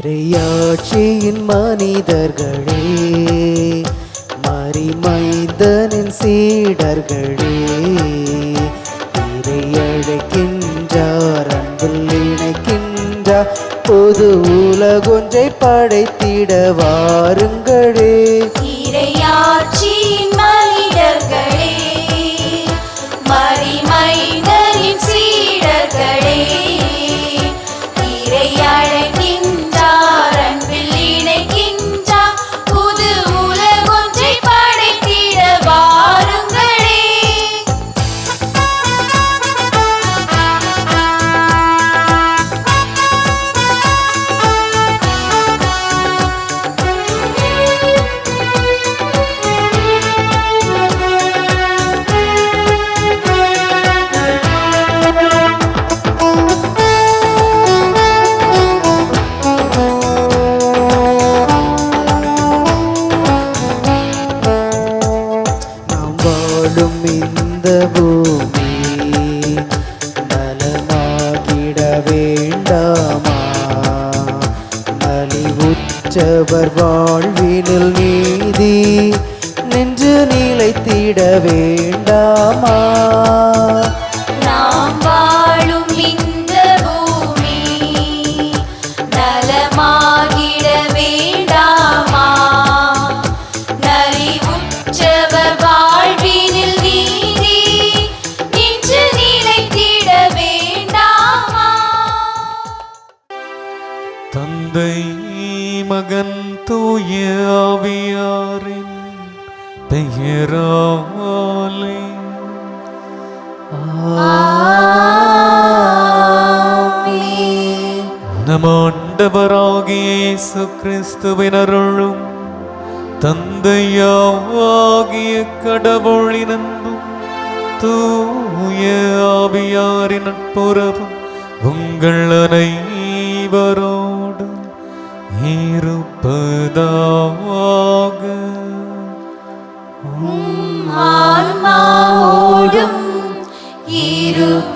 இறையாட்சியின் மனிதர்களே, மரிமைந்தனின் சீடர்களே, இறை அழைக்கின்றார், அன்பில் இணைக்கின்றார், பொது உலகொன்றை படைத்திட வாருங்களே. இறையாட்சியின் மனிதர்களே, மரிமைந்தனின் சீடர்களே, இறை அழைக்கின்றார், அன்பில் இணைக்கின்றார், புது உலகொன்றை படைத்திட வாருங்களே. இந்த பூமி நலமாகிட வேண்டாமா? நலிவுற்றவர் வாழ்வினில் நீதி நின்று நிலைத்திட வேண்டாமா? நாம் வாழும் இந்த பூமி நலமாகிட வேண்டாமா? நலிவுற்றவர் வாழ்வினில் நீதி நின்று நிலைத்திட வேண்டாமா? தந்தை மகன் தூய ஆவியாரின் பெயராலே ஆமென். நம் ஆண்டவராகிய இயேசு கிறிஸ்துவின் அருளும் தந்தையாகிய கடவுளின் அன்பும் தூய ஆவியாரின் நட்புறவும் உங்கள் அனைவரோடும் இருப்பதாக. ஆன்மாவோடும் இருப்பதாக.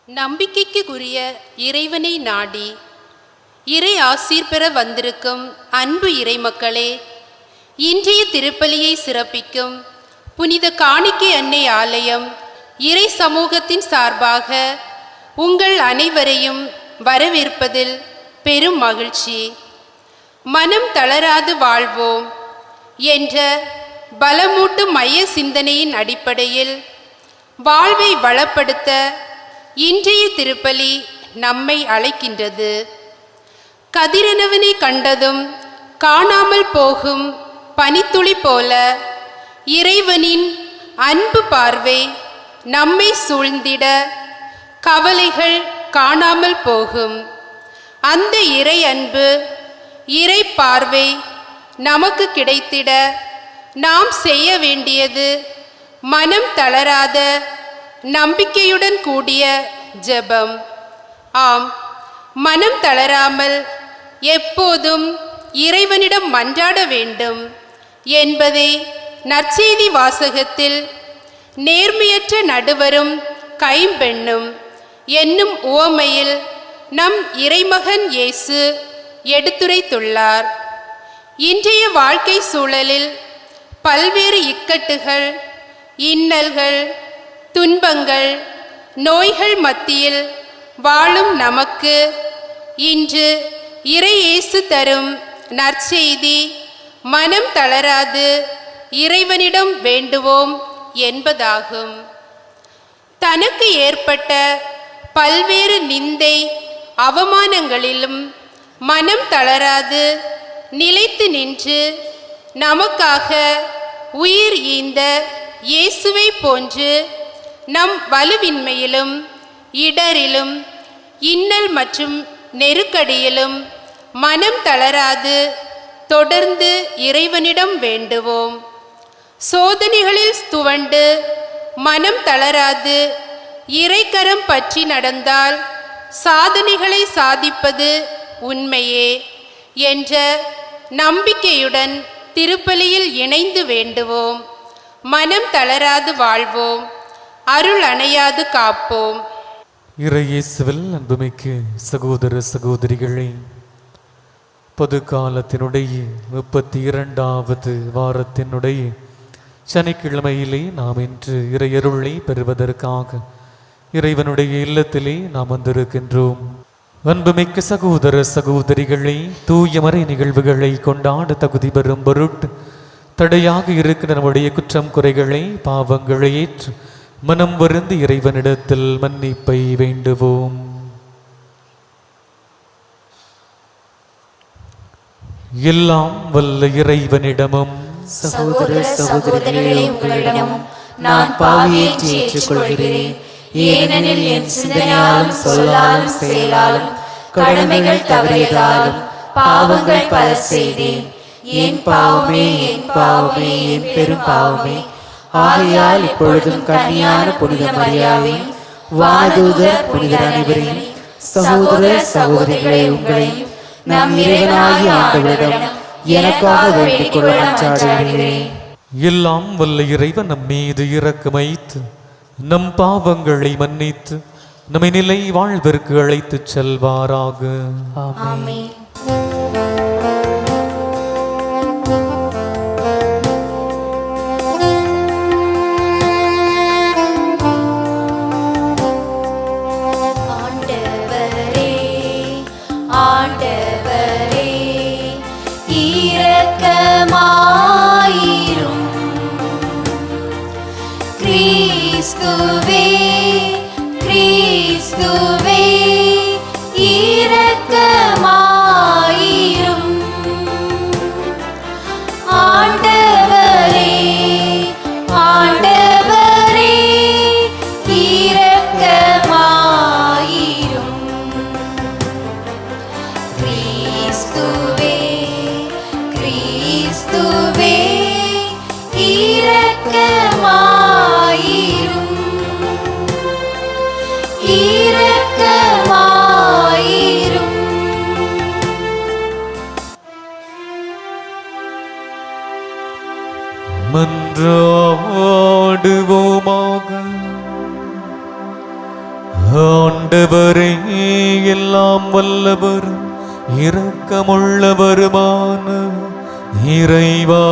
நம்பிக்கைக்குரிய இறைவனை நாடி இறை ஆசீர் பெற வந்திருக்கும் அன்பு இறைமக்களே, இன்றைய திருப்பலியை சிறப்பிக்கும் புனித காணிக்கை அன்னை ஆலயம் இறை சமூகத்தின் சார்பாக உங்கள் அனைவரையும் வரவேற்பதில் பெரும் மகிழ்ச்சி. மனம் தளராது வாழ்வோம் என்ற பலமூட்டும் மைய சிந்தனையின் அடிப்படையில் வாழ்வை வளப்படுத்த இன்றைய திருப்பலி நம்மை அழைக்கின்றது. கதிரவனை கண்டதும் காணாமல் போகும் பனித்துளி போல இறைவனின் அன்பு பார்வை நம்மை சூழ்ந்திட கவலைகள் காணாமல் போகும். அந்த இறை அன்பு இறை பார்வை நமக்கு கிடைத்திட நாம் செய்ய வேண்டியது மனம் தளராத நம்பிக்கையுடன் கூடிய ஜெபம். ஆம், மனம் தளராமல் எப்போதும் இறைவனிடம் மன்றாட வேண்டும் என்பதை நற்செய்தி வாசகத்தில் நேர்மையற்ற நடுவரும் கைம்பெண்ணும் என்னும் உவமையில் நம் இறைமகன் இயேசு எடுத்துரைத்துள்ளார். இன்றைய வாழ்க்கை சூழலில் பல்வேறு இக்கட்டுகள், இன்னல்கள், துன்பங்கள், நோய்கள் மத்தியில் வாழும் நமக்கு இன்று இறை இயேசு தரும் நற்செய்தி மனம் தளராது இறைவனிடம் வேண்டுவோம் என்பதாகும். தனக்கு ஏற்பட்ட பல்வேறு நிந்தை அவமானங்களிலும் மனம் தளராது நிலைத்து நின்று நமக்காக உயிர் ஈந்த இயேசுவை போன்று நம் வலுவின்மையிலும் இடரிலும் இன்னல் மற்றும் நெருக்கடியிலும் மனம் தளராது தொடர்ந்து இறைவனிடம் வேண்டுவோம். சோதனைகளில் துவண்டு மனம் தளராது இறைக்கரம் பற்றி நடந்தால் சாதனைகளை சாதிப்பது உண்மையே என்ற நம்பிக்கையுடன் திருப்பலியில் இணைந்து வேண்டுவோம். மனம் தளராது வாழ்வோம், அருள் அணையாது காப்போம். இறையேசுவில் அன்புமிக்க சகோதர சகோதரிகளே, பொது காலத்தினுடைய 32வது வாரத்தினுடைய சனிக்கிழமையிலே நாம் இன்று இறையருளை பெறுவதற்காக இறைவனுடைய இல்லத்திலே நாம் வந்திருக்கின்றோம். அன்புமிக்க சகோதர சகோதரிகளை, தூய மறை நிகழ்வுகளை கொண்டாட தகுதி பெறும் பொருட்டு தடையாக இருக்கிற நம்முடைய குற்றம் குறைகளை பாவங்களை ஏற்று மனம் வருந்தி இறைவனிடத்தில் மன்னிப்பை வேண்டுவோம். எல்லாம் வல்ல இறைவனிடமும் சகோதர சகோதரிகளே, உங்களிடமும் நான் பாவியை ஏற்றுக்கொள்கிறேன். ஏனெனில் என் சிந்தனையாலும் சொல்லாலும் செயலாலும் கடமைகள் தவறியதாலும் பாவங்கள் பல செய்தேன். என் பாவமே, என் பாவமே, என் பெரும் பாவமே. ஆகையால் இப்பொழுதும் கன்னியான புனித மரியாதையும் வானதூதர் புனிதர் அனைவரையும் சகோதர சகோதரிகளை உங்களையும் நம் இறைவனாகிய ஆண்டவரிடம் எனக்காக வேண்டிக் கொள்ள மன்றாடுகிறேன். எல்லாம் வல்ல இறைவன் நம் மீது இரக்கமைத்து நம் பாவங்களை மன்னித்து நம்மை நிலை வாழ்விற்கு அழைத்துச் செல்வாராக. ஆமென். ஆண்டவரே, ஆண்டவரே, இரக்கமாயிரும். கிறிஸ்துவே, கிறிஸ்துவே, இரக்கமாயிரும். ஆண்டவரே, ஆண்டவரே, இரக்கமாயிரும். கிறிஸ்துவே, கிறிஸ்துவே, இரக்கமாயிரும். இரக்கமாயிரும். மன்றாடுவோமாக. ஆண்டவரே, எல்லாம் வல்லவரும் இரக்கமுள்ளவருமான இறைவா,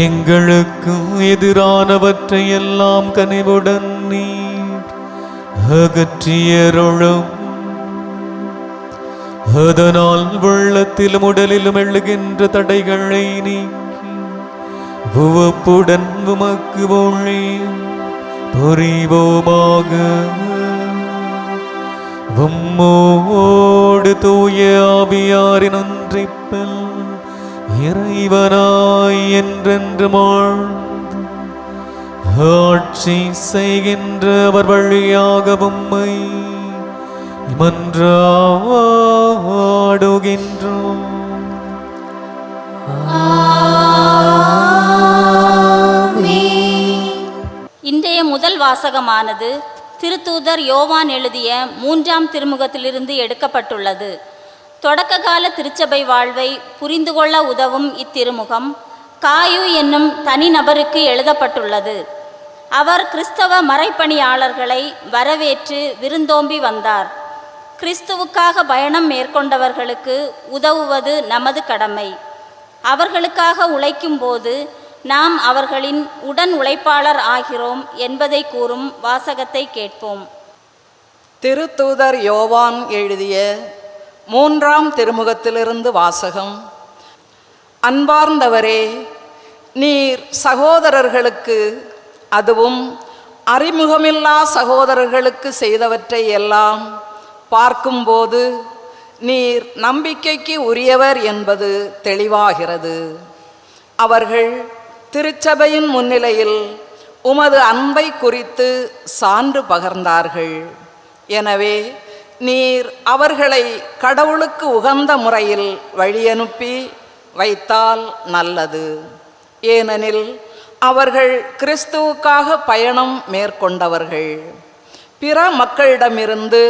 எங்களுக்கு எதிரானவற்றை எல்லாம் கனிவுடன் நீர் அகற்றியருளும். அதனால் உள்ளத்திலும் உடலிலும் எழுகின்ற தடைகளை நீக்கி உவப்புடன் உமக்கு ஊழியம் புரிவோமாக. உம்மோடு தூய ஆவியாரின் ஒன்றிப்பில் இறைவனாய் என்றென்று வாழ்ந்து ஆட்சி செய்கின்ற அவர் வழியாக உம்மை மன்றாடுகின்றோம். இன்றைய முதல் வாசகமானது திருத்தூதர் யோவான் எழுதிய 3ஆம் திருமுகத்திலிருந்து எடுக்கப்பட்டுள்ளது. தொடக்க கால திருச்சபை வாழ்வை புரிந்து கொள்ள உதவும் இத்திருமுகம் காயு என்னும் தனிநபருக்கு எழுதப்பட்டுள்ளது. அவர் கிறிஸ்தவ மறைப்பணியாளர்களை வரவேற்று விருந்தோம்பி வந்தார். கிறிஸ்துவுக்காக பயணம் மேற்கொண்டவர்களுக்கு உதவுவது நமது கடமை. அவர்களுக்காக உழைக்கும்போது நாம் அவர்களின் உடன் உழைப்பாளர் ஆகிறோம் என்பதை கூறும் வாசகத்தை கேட்போம். திருத்தூதர் யோவான் எழுதிய 3ஆம் திருமுகத்திலிருந்து வாசகம். அன்பார்ந்தவரே, நீர் சகோதரர்களுக்கு, அதுவும் அறிமுகமில்லா சகோதரர்களுக்கு செய்தவற்றை எல்லாம் பார்க்கும்போது நீர் நம்பிக்கைக்கு உரியவர் என்பது தெளிவாகிறது. அவர்கள் திருச்சபையின் முன்னிலையில் உமது அன்பை குறித்து சான்று பகர்ந்தார்கள். எனவே நீர் அவர்களை கடவுளுக்கு உகந்த முறையில் வழியனுப்பி வைத்தால் நல்லது. ஏனெனில் அவர்கள் கிறிஸ்துவுக்காக பயணம் மேற்கொண்டவர்கள். பிற மக்களிடமிருந்து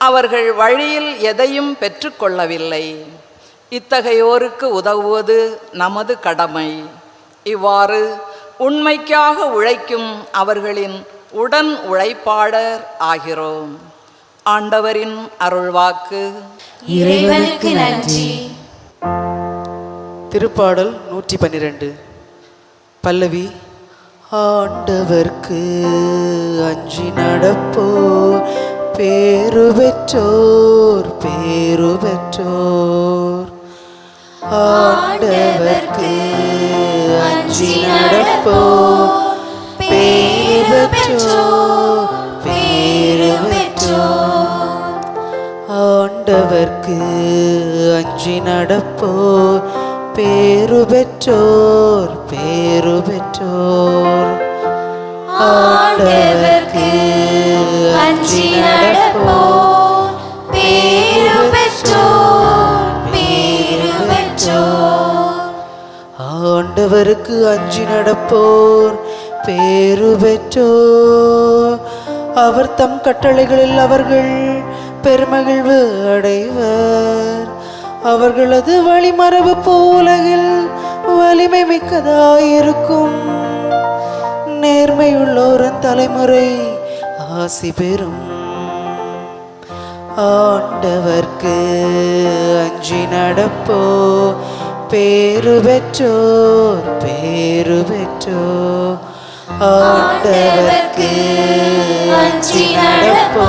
அவர்கள் வழியில் எதையும் பெற்றுக்கொள்ளவில்லை. இத்தகையோருக்கு உதவுவது நமது கடமை. இவ்வாறு உண்மைக்காக உழைக்கும் அவர்களின் உடன் உழைப்பாளர் ஆகிறோம். ஆண்டவரின் அருள்வாக்கு. இறைவனுக்கு நன்றி. திருப்பாடல் 112. பல்லவி. ஆண்டவர்க்கு அஞ்சி நடப்போர் பேரு பெற்றோர் பேரு பெற்றோர். ஆண்டவர்க்கு அஞ்சி நடப்போர் பேரு பெற்றோர் பேரு பெற்றோர். ஆண்டவர்க்கு அஞ்சி நடப்போர் பேரு பெற்றோர் பேரு பெற்றோர். ஆண்டவர்க்கு அஞ்சி நடப்போர் பேரு பெற்றோர் பேரு பெற்றோர். ஆண்டவருக்கு அஞ்சி நடப்போர் பேரு பெற்றோர். அவர் தம் கட்டளைகளில் அவர்கள் பெருமகிழ்வு அடைவர். அவர்களது வழிமரபு உலகில் வலிமை மிக்கதாயிருக்கும். நேர்மையுள்ளோரின் தலைமுறை ஆசி பெறும். ஆண்டவர்க்கு அஞ்சி நடப்போ பேரு பெற்றோர் பேரு பெற்றோர். ஆண்டவர்க்கு அஞ்சி நடப்போ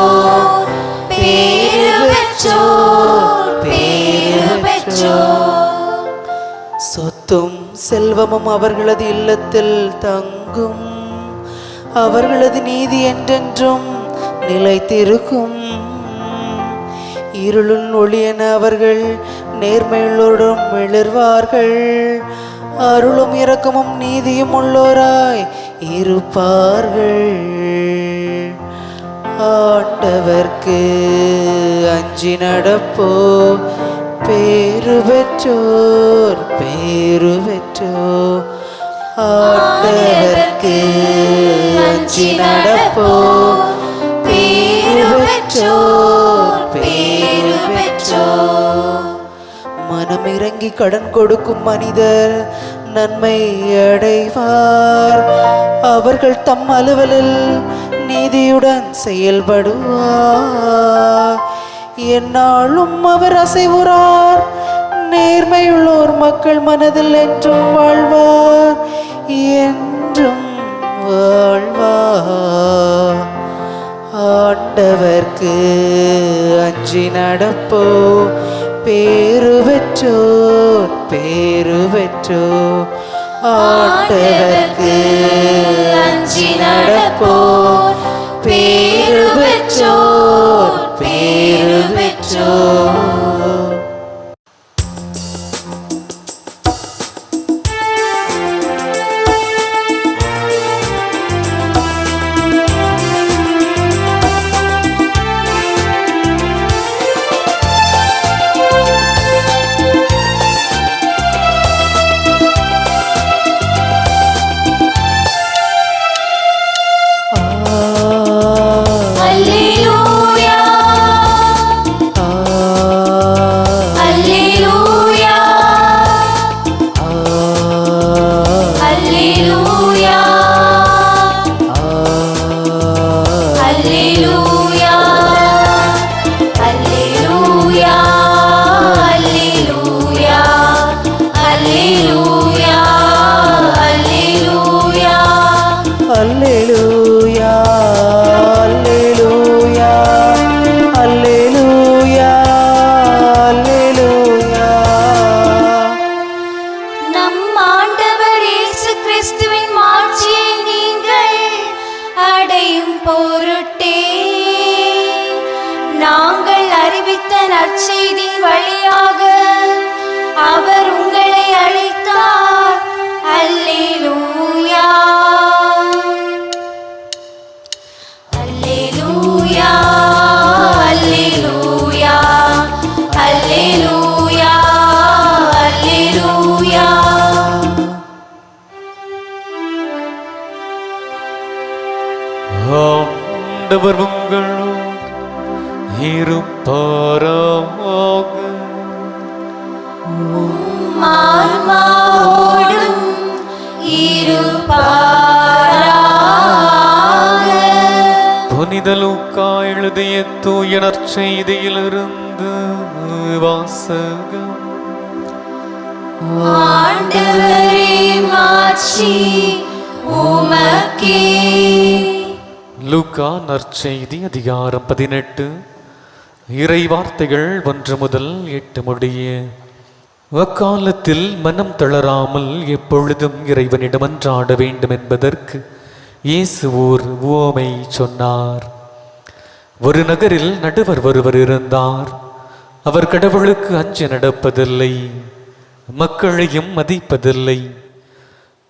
பேரு பெற்றோர் பேரு பெற்றோர். சொத்தும் செல்வமும் அவர்களது இல்லத்தில் தங்கும். அவர்களது நீதி என்றென்றும் நிலைத்திருக்கும். இருளும் ஒளியென அவர்கள் நேர்மையுள்ளோடும் மிளர்வார்கள். அருளும் இரக்கமும் நீதியும் உள்ளோராய் இருப்பார்கள். ஆண்டவர்க்கு அஞ்சி நடப்போ பேரு பெற்றோர் பேரு பெற்றோர். ஆண்டவர்க்கு அஞ்சி நடப்போ பேரு பெற்றோர் பேரு பெற்றோர். மனமிறங்கி கடன் கொடுக்கும் மனிதர் நன்மை அடைவார். அவர்கள் தம் அலுவலில் நீதியுடன் செயல்படுவார். என்னாலும் அவர் அசைவுறார். நேர்மையுள்ளோர் மக்கள் மனதில் என்றும் வாழ்வார் என்றும் வாழ்வார். ஆண்டவர்க்கு அஞ்சி நடப்போ பேரு பெற்றோர் பேரு பெற்றோர். ஆண்டவர்க்கு அஞ்சி நடப்போ பேரு பெற்றோர் பேரு பெற்றோர். நற்செய்தியின் வழியாக அவர் உங்களை அழைத்தார். அல்லேலூயா அல்லேலூயா அல்லேலூயா அல்லேலூயா அல்லேலூயா. ஆண்டவர் உங்களோடு இருப்பாராக. ஆன்மாவோடும் இருப்பாராக. புனித லூக்கா எழுதிய தூய நற்செய்தியிலிருந்து வாசகம். ஆண்டவரே மாட்சி உமக்கே. லூக்கா நற்செய்தி அதிகாரம் 18 இறை வார்த்தைகள் 1 முதல் 8 முடிய. அக்காலத்தில் மனம் தளராமல் எப்பொழுதும் இறைவனிடம் மன்றாட வேண்டும் என்பதற்கு இயேசு ஓர் உவமை சொன்னார். ஒரு நகரில் நடுவர் ஒருவர் இருந்தார். அவர் கடவுளுக்கு அஞ்சி நடப்பதில்லை, மக்களையும் மதிப்பதில்லை.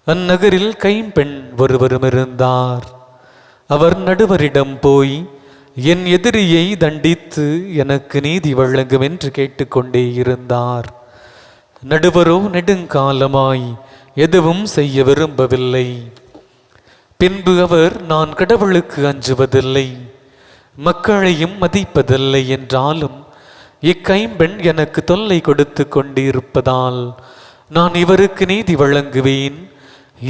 அந்நகரில் கைம்பெண் ஒருவரும் இருந்தார். அவர் நடுவரிடம் போய், என் எதிரியை தண்டித்து எனக்கு நீதி வழங்கும் என்று கேட்டுக்கொண்டே இருந்தார். நடுவரோ நெடுங்காலமாய் எதுவும் செய்ய விரும்பவில்லை. பின்பு அவர், நான் கடவுளுக்கு அஞ்சுவதில்லை, மக்களையும் மதிப்பதில்லை என்றாலும் இக்கைம்பெண் எனக்கு தொல்லை கொடுத்து கொண்டிருப்பதால் நான் இவருக்கு நீதி வழங்குவேன்,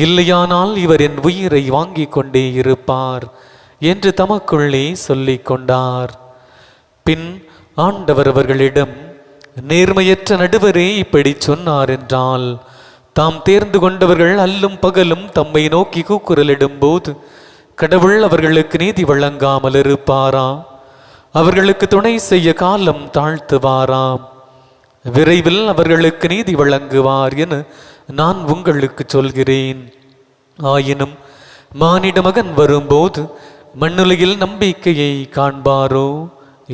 இல்லையானால் இவர் என் உயிரை வாங்கி கொண்டே இருப்பார் என்று தமக்குள்ளே சொல்லிக் கொண்டார். பின் ஆண்டவர் அவர்களிடம், நேர்மையற்ற நடுவரே இப்படி சொன்னார் என்றால், தாம் தேர்ந்து கொண்டவர்கள் அல்லும் பகலும் தம்மை நோக்கி கூக்குரலிடும் போது கடவுள் அவர்களுக்கு நீதி வழங்காமல் இருப்பாரா? அவர்களுக்கு துணை செய்ய காலம் தாழ்த்துவாராம். விரைவில் அவர்களுக்கு நீதி வழங்குவார் என நான் உங்களுக்கு சொல்கிறேன். ஆயினும் மானிட மகன் வரும்போது மண்ணுலகில் நம்பிக்கையை காண்பாரோ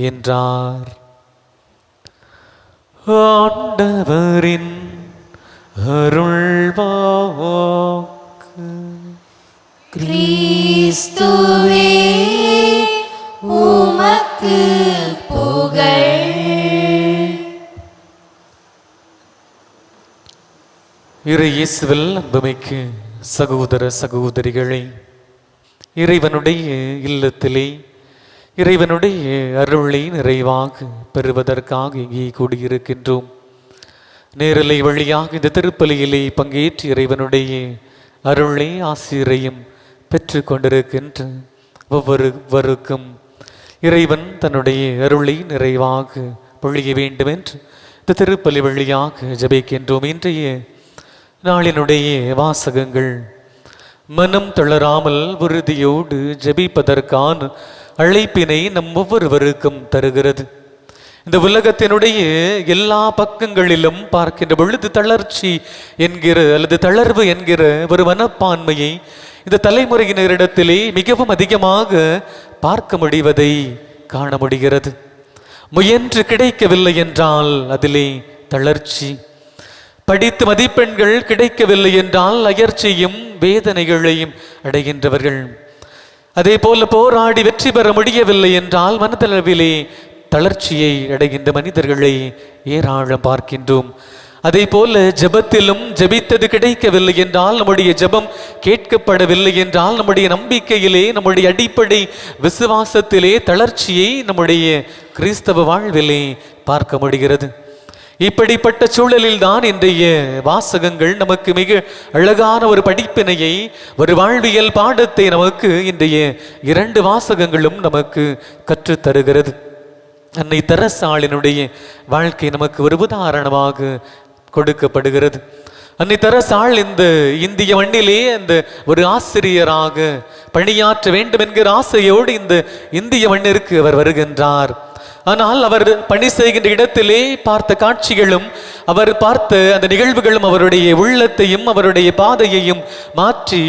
என்றார். ஆண்டவரின் அருள்வாக்கு. கிறிஸ்துவே உமக்கு புகழ். இறை இயேசுவில் அன்புமிக்க சகோதர சகோதரிகளே, இறைவனுடைய இல்லத்திலே இறைவனுடைய அருளை நிறைவாக பெறுவதற்காக இங்கே கூடியிருக்கின்றோம். நேரலை வழியாக இந்த திருப்பலியிலே பங்கேற்று இறைவனுடைய அருளை ஆசிரியையும் பெற்று கொண்டிருக்கின்ற ஒவ்வொருவருக்கும் இறைவன் தன்னுடைய அருளை நிறைவாக பொழிய வேண்டும் என்று இந்த திருப்பலி வழியாக ஜெபிக்கின்றோம். இன்றைய நாளினுடைய வாசகங்கள் மனம் தளராமல் உறுதியோடு ஜெபிப்பதற்கான அழைப்பினை நம் ஒவ்வொருவருக்கும் தருகிறது. இந்த உலகத்தினுடைய எல்லா பக்கங்களிலும் பார்க்கின்ற பொழுது தளர்ச்சி என்கிற அல்லது தளர்வு என்கிற ஒரு மனப்பான்மையை இந்த தலைமுறையினரிடத்திலே மிகவும் அதிகமாக பார்க்க முடிவதை காண முடிகிறது. முயன்று கிடைக்கவில்லை என்றால் அதிலே தளர்ச்சி, படித்து மதிப்பெண்கள் கிடைக்கவில்லை என்றால் அயர்ச்சியும் வேதனைகளையும் அடைகின்றவர்கள். அதே போல போராடி வெற்றி பெற முடியவில்லை என்றால் மனதளவிலே தளர்ச்சியை அடைகின்ற மனிதர்களை ஏராளம் பார்க்கின்றோம். அதே போல ஜெபத்திலும் ஜெபித்தது கிடைக்கவில்லை என்றால், நம்முடைய ஜெபம் கேட்கப்படவில்லை என்றால், நம்முடைய நம்பிக்கையிலே நம்முடைய அடிப்படை விசுவாசத்திலே தளர்ச்சியை நம்முடைய கிறிஸ்தவ வாழ்விலே பார்க்க முடிகிறது. இப்படிப்பட்ட சூழலில் தான் இன்றைய வாசகங்கள் நமக்கு மிக அழகான ஒரு படிப்பினையை, ஒரு வாழ்வியல் பாடத்தை நமக்கு இன்றைய 2 வாசகங்களும் நமக்கு கற்றுத்தருகிறது. அன்னை தெரசாளினுடைய வாழ்க்கை நமக்கு ஒரு உதாரணமாக கொடுக்கப்படுகிறது. அன்னை தெரசாள் இந்த இந்திய மண்ணிலே அந்த ஒரு ஆசிரியராக பணியாற்ற வேண்டும் என்கிற ஆசையோடு இந்த இந்திய மண்ணிற்கு அவர் வருகின்றார். ஆனால் அவர் பணி செய்கின்ற இடத்திலே பார்த்த காட்சிகளும் அவர் பார்த்த அந்த நிகழ்வுகளும் அவருடைய உள்ளத்தையும் அவருடைய பாதையையும் மாற்றி,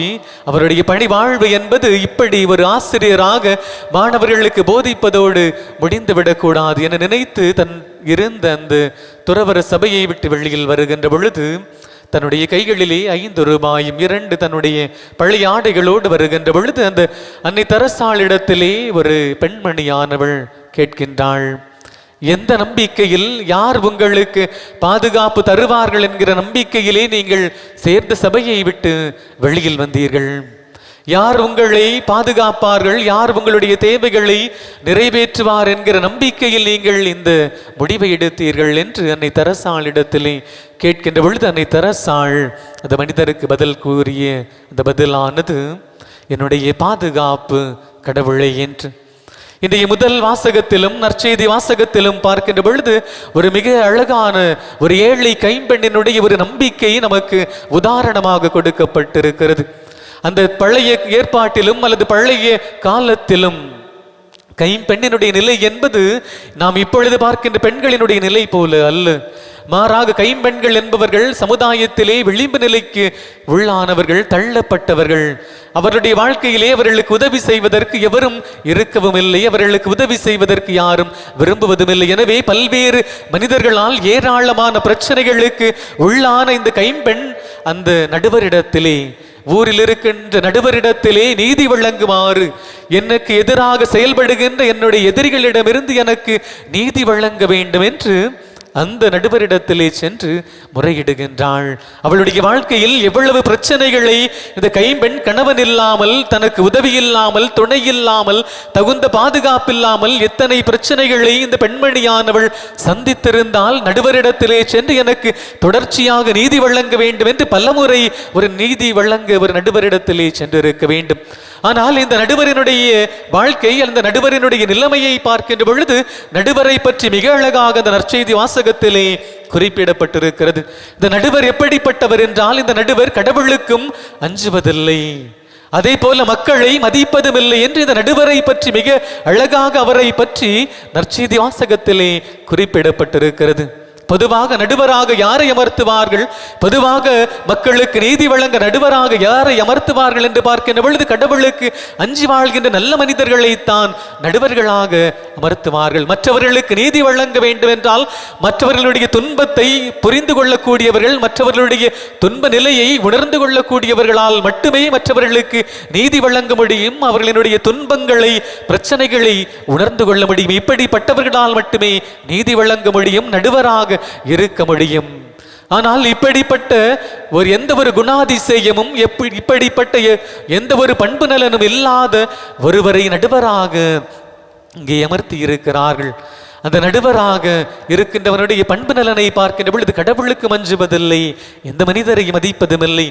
அவருடைய பணி வாழ்வு என்பது இப்படி ஒரு ஆசிரியராக மாணவர்களுக்கு போதிப்பதோடு முடிந்துவிடக்கூடாது என நினைத்து தன் இருந்த அந்த துறவர சபையை விட்டு வெளியில் வருகின்ற பொழுது தன்னுடைய கைகளிலே 5 ரூபாயும் 2 தன்னுடைய பழைய ஆடைகளோடு வருகின்ற பொழுது அந்த அன்னை தெரசாளிடத்திலே ஒரு பெண்மணியானவள் கேட்கின்றாள், எந்த நம்பிக்கையில், யார் உங்களுக்கு பாதுகாப்பு தருவார்கள் என்கிற நம்பிக்கையிலே நீங்கள் சேர்ந்த சபையை விட்டு வெளியில் வந்தீர்கள்? யார் உங்களை பாதுகாப்பார்கள், யார் உங்களுடைய தேவைகளை நிறைவேற்றுவார் என்கிற நம்பிக்கையில் நீங்கள் இந்த முடிவை எடுத்தீர்கள் என்று அன்னை தெரசாளிடத்திலே கேட்கின்ற பொழுது அன்னை தெரசாள் அந்த மனிதருக்கு பதில் கூறிய அந்த பதிலானது, என்னுடைய பாதுகாப்பு கடவுளை என்று. இன்றைய முதல் வாசகத்திலும் நற்செய்தி வாசகத்திலும் பார்க்கின்ற பொழுது ஒரு மிக அழகான ஒரு ஏழை கைம்பெண்ணினுடைய ஒரு நம்பிக்கை நமக்கு உதாரணமாக கொடுக்கப்பட்டிருக்கிறது. அந்த பழைய ஏற்பாட்டிலும் அல்லது பழைய காலத்திலும் கைம்பெண்ணினுடைய நிலை என்பது நாம் இப்பொழுது பார்க்கின்ற பெண்களினுடைய நிலை போல அல்ல. மாறாக கைம்பெண்கள் என்பவர்கள் சமுதாயத்திலே விளிம்பு நிலைக்கு உள்ளானவர்கள், தள்ளப்பட்டவர்கள். அவருடைய வாழ்க்கையிலே அவர்களுக்கு உதவி செய்வதற்கு எவரும் இருக்கவும் இல்லை, அவர்களுக்கு உதவி செய்வதற்கு யாரும் விரும்புவதும் இல்லை. எனவே பல்வேறு மனிதர்களால் ஏராளமான பிரச்சனைகளுக்கு உள்ளான இந்த கைம்பெண் அந்த நடுவரிடத்திலே, ஊரில் இருக்கின்ற நடுவரிடத்திலே நீதி வழங்குமாறு, எனக்கு எதிராக செயல்படுகின்ற என்னுடைய எதிரிகளிடமிருந்து எனக்கு நீதி வழங்க வேண்டும் என்று அந்த நடுவரிடத்திலே சென்று முறையிடுகின்றாள். அவளுடைய வாழ்க்கையில் எவ்வளவு பிரச்சனைகளை இந்த கைம்பெண் கணவன் இல்லாமல், தனக்கு உதவி இல்லாமல், துணை இல்லாமல், தகுந்த பாதுகாப்பில்லாமல் எத்தனை பிரச்சனைகளை இந்த பெண்மணியானவள் சந்தித்திருந்தால் நடுவரிடத்திலே சென்று எனக்கு தொடர்ச்சியாக நீதி வழங்க வேண்டும் என்று பலமுறை ஒரு நீதி வழங்க ஒரு நடுவரிடத்திலே சென்றிருக்க வேண்டும். ஆனால் இந்த நடுவரினுடைய வாழ்க்கை, அந்த நடுவரினுடைய நிலைமையை பார்க்கின்ற பொழுது நடுவரை பற்றி மிக அழகாக அந்த நற்செய்தி வாசகத்திலே குறிப்பிடப்பட்டிருக்கிறது. இந்த நடுவர் எப்படிப்பட்டவர் என்றால், இந்த நடுவர் கடவுளுக்கும் அஞ்சுவதில்லை, அதே போல மக்களை மதிப்பதும் இல்லை என்று இந்த நடுவரை பற்றி மிக அழகாக அவரை பற்றி நற்செய்தி வாசகத்திலே குறிப்பிடப்பட்டிருக்கிறது. பொதுவாக நடுவராக யாரை அமர்த்துவார்கள், பொதுவாக மக்களுக்கு நீதி வழங்க நடுவராக யாரை அமர்த்துவார்கள் என்று பார்க்கின்ற பொழுது கடவுளுக்கு அஞ்சி வாழ்கின்ற நல்ல மனிதர்களைத்தான் நடுவர்களாக அமர்த்துவார்கள். மற்றவர்களுக்கு நீதி வழங்க வேண்டும் என்றால் மற்றவர்களுடைய துன்பத்தை புரிந்து கொள்ளக்கூடியவர்கள், மற்றவர்களுடைய துன்ப நிலையை உணர்ந்து கொள்ளக்கூடியவர்களால் மட்டுமே மற்றவர்களுக்கு நீதி வழங்க முடியும், அவர்களுடைய துன்பங்களை, பிரச்சனைகளை உணர்ந்து கொள்ள முடியும். இப்படிப்பட்டவர்களால் மட்டுமே நீதி வழங்க முடியும், நடுவராக இருக்க முடியும். ஆனால் இப்படிப்பட்ட எந்த ஒரு குணாதிசயமும் இப்படிப்பட்ட எந்த ஒரு பண்பு நலனும் இல்லாத ஒருவரை நடுவராக இங்கே அமர்த்தி இருக்கிறார்கள். அந்த நடுவராக இருக்கின்றவனுடைய பண்பு நலனை பார்க்கின்ற பொழுது கடவுளுக்கு மஞ்சுவதில்லை, எந்த மனிதரையும் மதிப்பதும் இல்லை.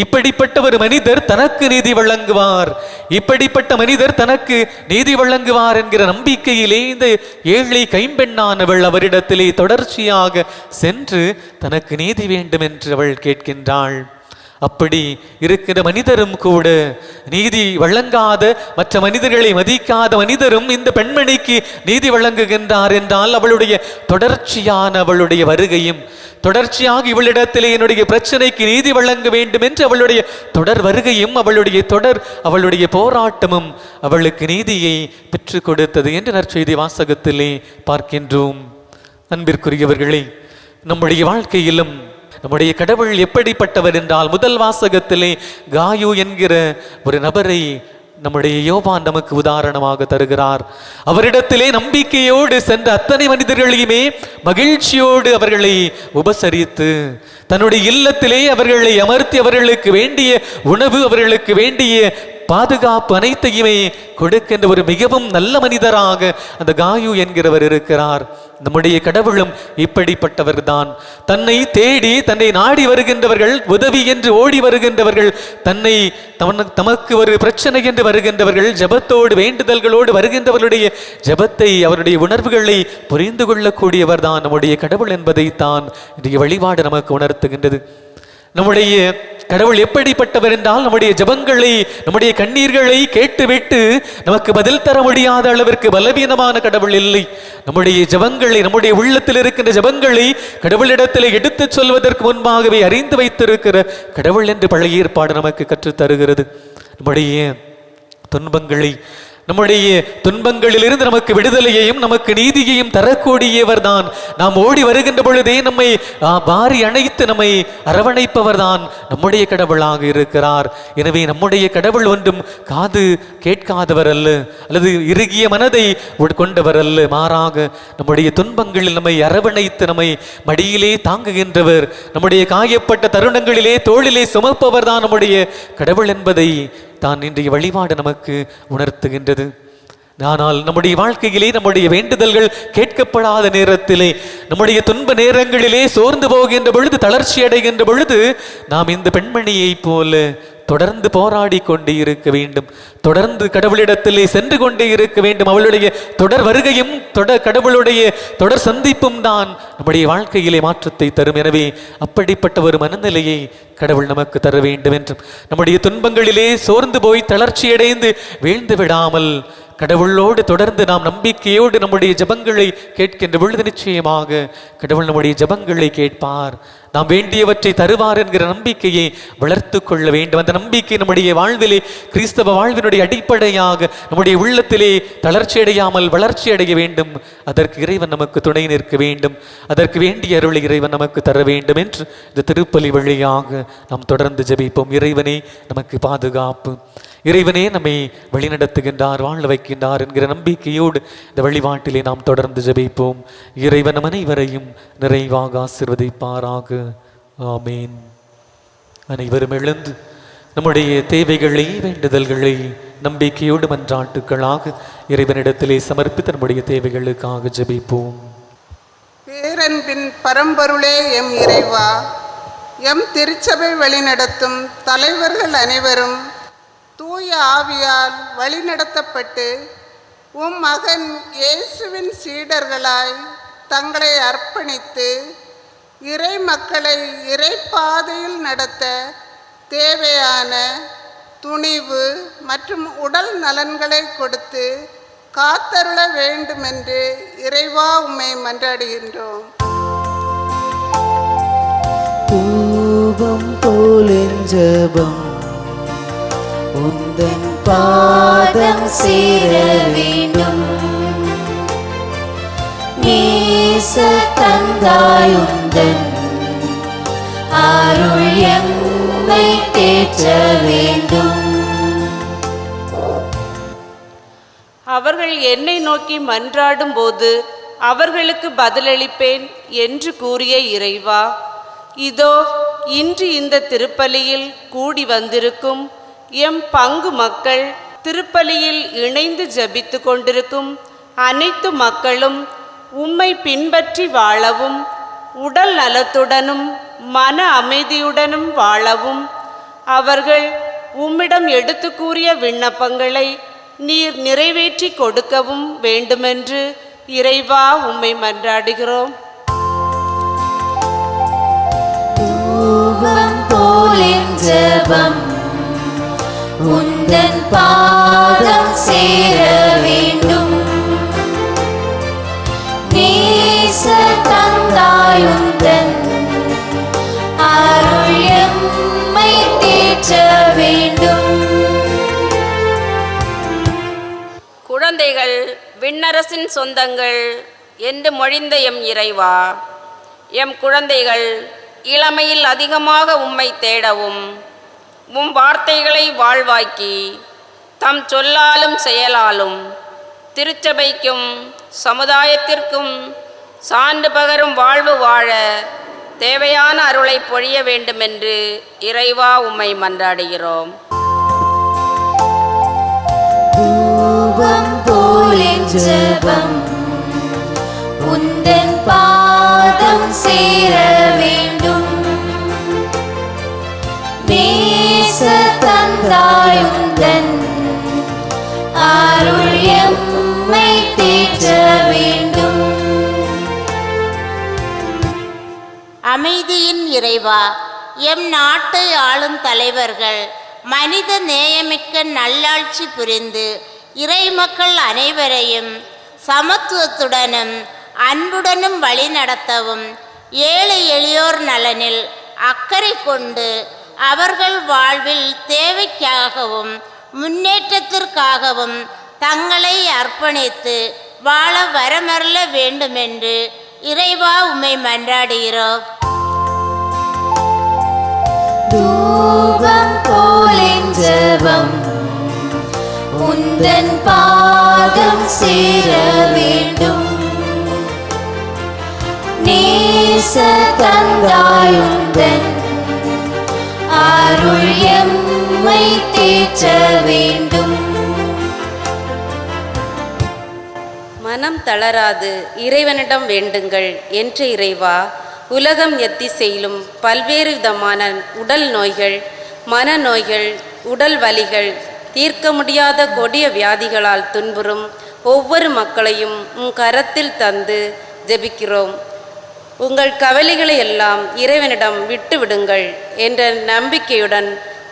இப்படிப்பட்ட ஒரு மனிதர் தனக்கு நீதி வழங்குவார், இப்படிப்பட்ட மனிதர் தனக்கு நீதி வழங்குவார் என்கிற நம்பிக்கையிலே இந்த ஏழை கைம்பெண்ணானவள் அவரிடத்திலே தொடர்ச்சியாக சென்று தனக்கு நீதி வேண்டும் என்று அவள் கேட்கின்றாள். அப்படி இருக்கிற மனிதரும் கூட, நீதி வழங்காத, மற்ற மனிதர்களை மதிக்காத மனிதரும் இந்த பெண்மணிக்கு நீதி வழங்குகின்றார் என்றால் அவளுடைய தொடர்ச்சியான அவளுடைய வருகையும், தொடர்ச்சியாக இவளிடத்திலே என்னுடைய பிரச்சனைக்கு நீதி வழங்க வேண்டும் என்று அவளுடைய தொடர் வருகையும், அவளுடைய போராட்டமும் அவளுக்கு நீதியை பெற்றுக் கொடுத்தது என்று நற்செய்தி வாசகத்திலே பார்க்கின்றோம். அன்பிற்குரியவர்களே, நம்முடைய வாழ்க்கையிலும் நம்முடைய கடவுள் எப்படிப்பட்டவர் என்றால், முதல் வாசகத்திலே காயு என்கிற ஒரு நபரை நம்முடைய யோவான் நமக்கு உதாரணமாக தருகிறார். அவரிடத்திலே நம்பிக்கையோடு சென்ற அத்தனை மனிதர்களையுமே மகிழ்ச்சியோடு அவர்களை உபசரித்து தன்னுடைய இல்லத்திலே அவர்களை அமர்த்தி அவர்களுக்கு வேண்டிய உணவு, அவர்களுக்கு வேண்டிய பாதுகாப்பு அனைத்தையுமே கொடுக்கின்ற ஒரு மிகவும் நல்ல மனிதராக அந்த காயு என்கிறவர் இருக்கிறார். நம்முடைய கடவுளும் இப்படிப்பட்டவர் தான். தன்னை தேடி தன்னை நாடி வருகின்றவர்கள், உதவி என்று ஓடி வருகின்றவர்கள், தமக்கு ஒரு பிரச்சனை என்று வருகின்றவர்கள், ஜபத்தோடு வேண்டுதல்களோடு வருகின்றவர்களுடைய ஜபத்தை, அவருடைய உணர்வுகளை புரிந்து கொள்ளக்கூடியவர் தான் நம்முடைய கடவுள் என்பதை தான் இன்றைய வழிபாடு நமக்கு உணர்த்துகின்றது. நம்முடைய கடவுள் எப்படிப்பட்டவர் என்றால், நம்முடைய ஜபங்களை, நம்முடைய கண்ணீர்களை கேட்டுவிட்டு நமக்கு பதில் தர முடியாத அளவிற்கு பலவீனமான கடவுள் இல்லை. நம்முடைய ஜபங்களை, நம்முடைய உள்ளத்தில் இருக்கின்ற ஜபங்களை கடவுளிடத்தில் எடுத்துச் சொல்வதற்கு முன்பாகவே அறிந்து வைத்திருக்கிற கடவுள் என்று பழைய ஏற்பாடு நமக்கு கற்றுத் தருகிறது. நம்முடைய துன்பங்களிலிருந்து நமக்கு விடுதலையையும் நமக்கு நீதியையும் தரக்கூடியவர் தான். நாம் ஓடி வருகின்ற பொழுதே நம்மை வாரி அணைத்து நம்மை அரவணைப்பவர் தான் நம்முடைய கடவுளாக இருக்கிறார். எனவே நம்முடைய கடவுள் ஒன்றும் காது கேட்காதவர் அல்ல, அல்லது இறுகிய மனதை கொண்டவர் அல்ல. மாறாக நம்முடைய துன்பங்களில் நம்மை அரவணைத்து நம்மை மடியிலே தாங்குகின்றவர், நம்முடைய காயப்பட்ட தருணங்களிலே தோளிலே சுமப்பவர் தான் நம்முடைய கடவுள் என்பதை தான் இன்றைய வழிபாடு நமக்கு உணர்த்துகின்றது. ஆனால் நம்முடைய வாழ்க்கையிலே நம்முடைய வேண்டுதல்கள் கேட்கப்படாத நேரத்திலே, நம்முடைய துன்ப நேரங்களிலே சோர்ந்து போகின்ற பொழுது, தளர்ச்சி அடைகின்ற பொழுது நாம் இந்த பெண்மணியை போல தொடர்ந்து போராடி கொண்டே இருக்க வேண்டும், தொடர்ந்து கடவுளிடத்திலே சென்று கொண்டே இருக்க வேண்டும். அவளுடைய தொடர் வருகையும் கடவுளுடைய தொடர் சந்திப்பும் தான் நம்முடைய வாழ்க்கையிலே மாற்றத்தை தரும். எனவே அப்படிப்பட்ட ஒரு மனநிலையை கடவுள் நமக்கு தர வேண்டும் என்றும், நம்முடைய துன்பங்களிலே சோர்ந்து போய் தளர்ச்சியடைந்து வீழ்ந்து விடாமல் கடவுளோடு தொடர்ந்து நாம் நம்பிக்கையோடு நம்முடைய ஜெபங்களை கேட்கின்ற பொழுது நிச்சயமாக கடவுள் நம்முடைய ஜெபங்களை கேட்பார், நாம் வேண்டியவற்றை தருவார் என்கிற நம்பிக்கையை வளர்த்து கொள்ள வேண்டும். அந்த நம்பிக்கை நம்முடைய வாழ்விலே, கிறிஸ்தவ வாழ்வினுடைய அடிப்படையாக நம்முடைய உள்ளத்திலே தளர்ச்சி அடையாமல் வளர்ச்சி அடைய வேண்டும். அதற்கு இறைவன் நமக்கு துணை நிற்க வேண்டும், அதற்கு வேண்டிய அருளை இறைவன் நமக்கு தர வேண்டும் என்று இந்த திருப்பலி வழியாக நாம் தொடர்ந்து ஜெபிப்போம். இறைவனே நமக்கு பாதுகாப்பு, இறைவனே நம்மை வழிநடத்துகின்றார், வாழ வைக்கின்றார் என்கிற நம்பிக்கையோடு இந்த வழிபாட்டிலே நாம் தொடர்ந்து ஜெபிப்போம். இறைவன் நம் அனைவரையும் நிறைவாக ஆசீர்வதிப்பாராக. ஆமீன். அனைவரும் எழுந்து நம்முடைய தேவைகளை, வேண்டுதல்களை நம்பிக்கையோடு மன்றாட்டுக்களாக இறைவனிடத்திலே சமர்ப்பித்து நம்முடைய தேவைகளுக்காக ஜெபிப்போம். பேரன்பின் பரம்பொருளே எம் இறைவா, எம் திருச்சபை வழிநடத்தும் தலைவர்கள் அனைவரும் தூய ஆவியால் வழிநடத்தப்பட்டு உம் மகன் இயேசுவின் சீடர்களாய் தங்களை அர்ப்பணித்து இறை மக்களை இறை பாதையில் நடத்த தேவையான துணிவு மற்றும் உடல் நலன்களை கொடுத்து காத்தருள வேண்டுமென்று இறைவா உம்மை மன்றாடுகின்றோம். தூபம் போலின் ஜெபம் உந்தன் பாதம் சேர வேண்டும், நேச தந்தாயுந்தன் அருள் எம்மை தேற்ற வேண்டும். அவர்கள் என்னை நோக்கி மன்றாடும் போது அவர்களுக்கு பதிலளிப்பேன் என்று கூறிய இறைவா, இதோ இன்று இந்த திருப்பலியில் கூடி வந்திருக்கும் எம் பங்கு மக்கள், திருப்பலியில் இணைந்து ஜபித்து கொண்டிருக்கும் அனைத்து மக்களும் உம்மை பின்பற்றி வாழவும், உடல் நலத்துடனும் மன அமைதியுடனும் வாழவும், அவர்கள் உம்மிடம் எடுத்து கூறிய விண்ணப்பங்களை நீர் நிறைவேற்றி கொடுக்கவும் வேண்டுமென்று இறைவா உம்மை மன்றாடுகிறோம். தூபம் போலின் ஜெபம் உந்தன் பாதம் சேர வேண்டும், நேச தந்தாயுந்தன் அருள் எம்மை தேற்ற வேண்டும். குழந்தைகள் விண்ணரசின் சொந்தங்கள் என்று மொழிந்த எம் இறைவா, எம் குழந்தைகள் இளமையில் அதிகமாக உம்மை தேடவும், உம் வார்த்தைகளை வாழ்வாக்கி தம் சொல்லாலும் செயலாலும் திருச்சபைக்கும் சமுதாயத்திற்கும் சான்று பகரும் வாழ்வு வாழ தேவையான அருளை பொழிய வேண்டுமென்று இறைவா உம்மை மன்றாடுகிறோம். தூபம் போலின் ஜெபம் உந்தன் பாதம் சேர வேண்டும், நேச தந்தாயுந்தன் அருள் எம்மை தேற்ற வேண்டும். அமைதியின் இறைவா, எம் நாட்டை ஆளும் தலைவர்கள் மனித நேயமிக்க நல்லாட்சி புரிந்து இறைமக்கள் அனைவரையும் சமத்துவத்துடனும் அன்புடனும் வழிநடத்தவும், ஏழை எளியோர் நலனில் அக்கறை கொண்டு அவர்கள் வாழ்வில் தேவைக்காகவும் முன்னேற்றத்திற்காகவும் தங்களை அர்ப்பணித்து வாழ வரமருள வேண்டுமென்று இறைவா உம்மை மன்றாடுகிறோம். தூபம் போலின் ஜெபம் உந்தன் பாதம் சேர வேண்டும், நேச தந்தாயுந்தன் அருள் எம்மை தேற்ற வேண்டும். மனம் தளராது இறைவனிடம் வேண்டுங்கள் என்ற இறைவா, உலகம் எத்திசையிலும் பல்வேறு விதமான உடல் நோய்கள், மனநோய்கள், உடல் வலிகள், தீர்க்க முடியாத கொடிய வியாதிகளால் துன்புறும் ஒவ்வொரு மக்களையும் உம் கரத்தில் தந்து ஜெபிக்கிறோம். உங்கள் கவலைகளை எல்லாம் இறைவனிடம் விட்டு விடுங்கள் என்ற நம்பிக்கையுடன்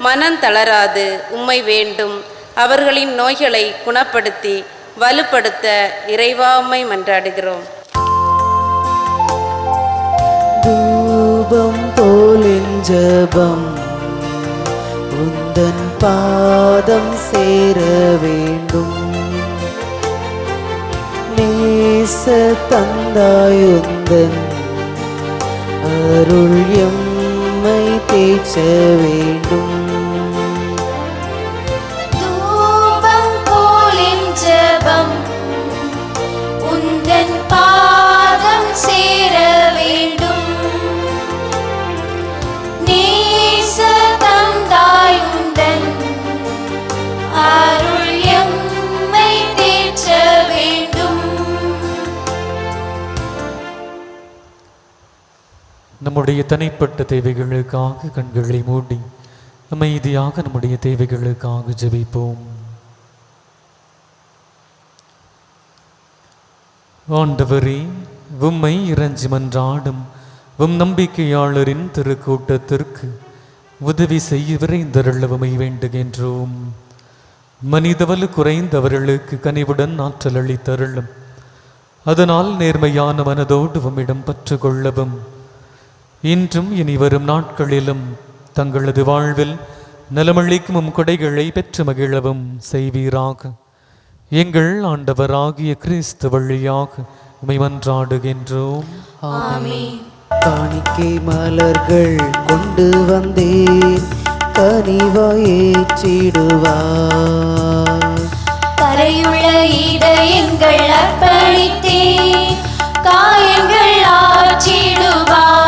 மனம் தளராது உம்மை வேண்டும் அவர்களின் நோய்களை குணப்படுத்தி வலுப்படுத்த இறைவா உம்மை மன்றாடுகிறோம். தூபம் போலின் ஜெபம் உந்தன் பாதம் சேர வேண்டும். நேச தந்தாய் உந்தன் அருள் எம்மை தேற்ற வேண்டும். தூபம் போலின் ஜெபம் உந்தன் பாதம் சேர வேண்டும். நேச தந்தாய் உந்தன் அருள் எம்மை தேற்ற வேண்டும். நம்முடைய தனிப்பட்ட தேவைகளுக்காக கண்களை மூடி அமைதியாக நம்முடைய தேவைகளுக்காக ஜெபிப்போம். ஆண்டவரே, உம்மை இறைஞ்சி மன்றாடும் உம் நம்பிக்கையாளரின் திருக்கூட்டத்திற்கு உதவி செய்ய விரைந்தருளவுமை வேண்டுகின்றோம். மனிதவலு குறைந்தவர்களுக்கு கனிவுடன் ஆற்றல் அளித்தருளும். அதனால் நேர்மையான மனதோடு உம்மிடம் பற்று கொள்ளவும் இன்றும் இனி வரும் நாட்களிலும் தங்களது வாழ்வில் நலமளிக்கும் உம் கொடைகளை பெற்று மகிழவும் செய்வீராக. எங்கள் ஆண்டவராகிய கிறிஸ்து வழியாக உம்மை மன்றாடுகின்றோம். ஆமென். காணிக்கை மலர்கள் கொண்டு வந்தேன், கனிவாயேற்றிடுவார். கரையுள்ள இதயங்கள் அர்ப்பணித்தேன், காயங்கள் ஆற்றிடுவார்.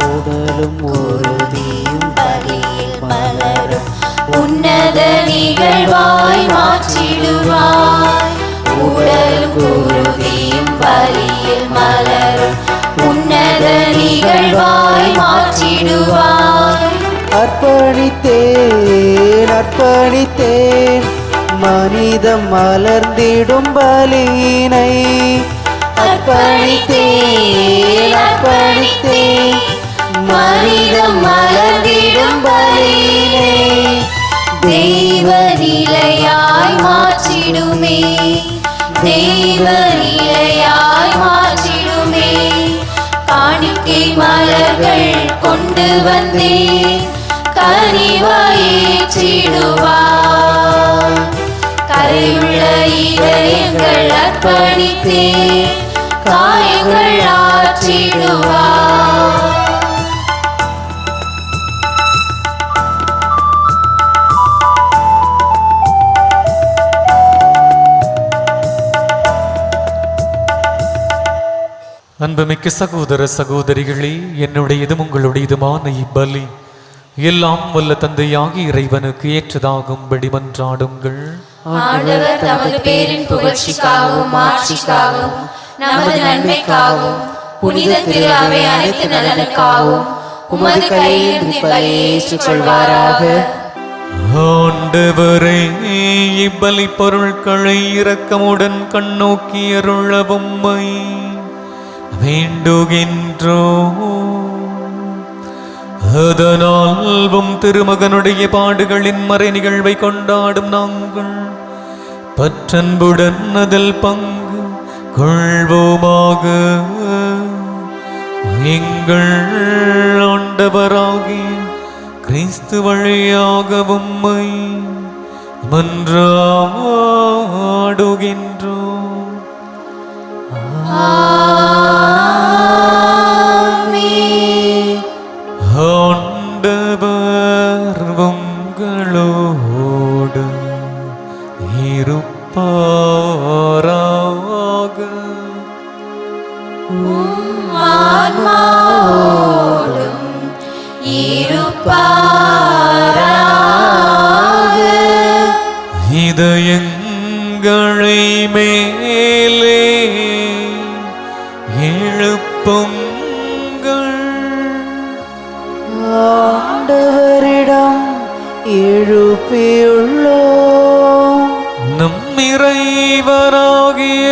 உடலும் உறுதியும் பலியில் மலரும் உன்னத நிகழ்வாய் மாற்றிடுவாய். உடலும் குருதியும் பலியில் மலரும் உன்னத நிகழ்வாய் மாற்றிடுவாய். அர்ப்பணித்தேன் அர்ப்பணித்தேன் மனிதம் மலர்ந்திடும் பலியினை. அர்ப்பணித்தேன் அர்ப்பணித்தேன் மனிதம் மலர்ந்திடும் பலியினை. தெய்வ நிலையாய் மாற்றிடுமே, தெய்வ நிலையாய் மாற்றிடுமே. காணிக்கை மலர்கள் கொண்டு வந்தேன், கனிவாயேற்றிடுவார். கரையுள்ள இதயங்கள் அர்ப்பணித்தேன், காயங்கள் ஆற்றிடுவார். அன்புமிக்க சகோதர சகோதரிகளே, என்னுடையதும் உங்களுடையதுமான இப்பலி எல்லாம் வல்ல தந்தையாகி இறைவனுக்கு ஏற்றதாகும்படி மன்றாடுங்கள். ஆண்டவர் தமது பேரின் புகழ்ச்சிக்காகவும் மாட்சிக்காகவும் நமது நன்மைக்காகவும் புனித திரு அவை அனைத்து நலனுக்காகவும் உமது கையிலிருந்து பலியை ஏற்றுக்கொள்வாராக. ஆண்டவரே, இப்பலி பொருட்களை இரக்கமுடன் கண்ணோக்கி அருளவும்மை வேண்டுகின்றோம். அதனால் உம் திருமகனுடைய பாடுகளின் மறை நிகழ்வை கொண்டாடும் நாங்கள் பற்றன்புடன் அதில் பங்கு கொள்வோமாக. எங்கள் ஆண்டவராகிய கிறிஸ்து வழியாக உம்மை மன்றாடுகின்றோம். ஆண்டவர் உங்களோடு இருப்பாராக. ஆன்மாவோடும் இருப்பாராக. இதயங்களை மேலே எழுப்புங்கள். ஆண்டவர் எழுப்பியுள்ளோம். நம் இறைவனாகிய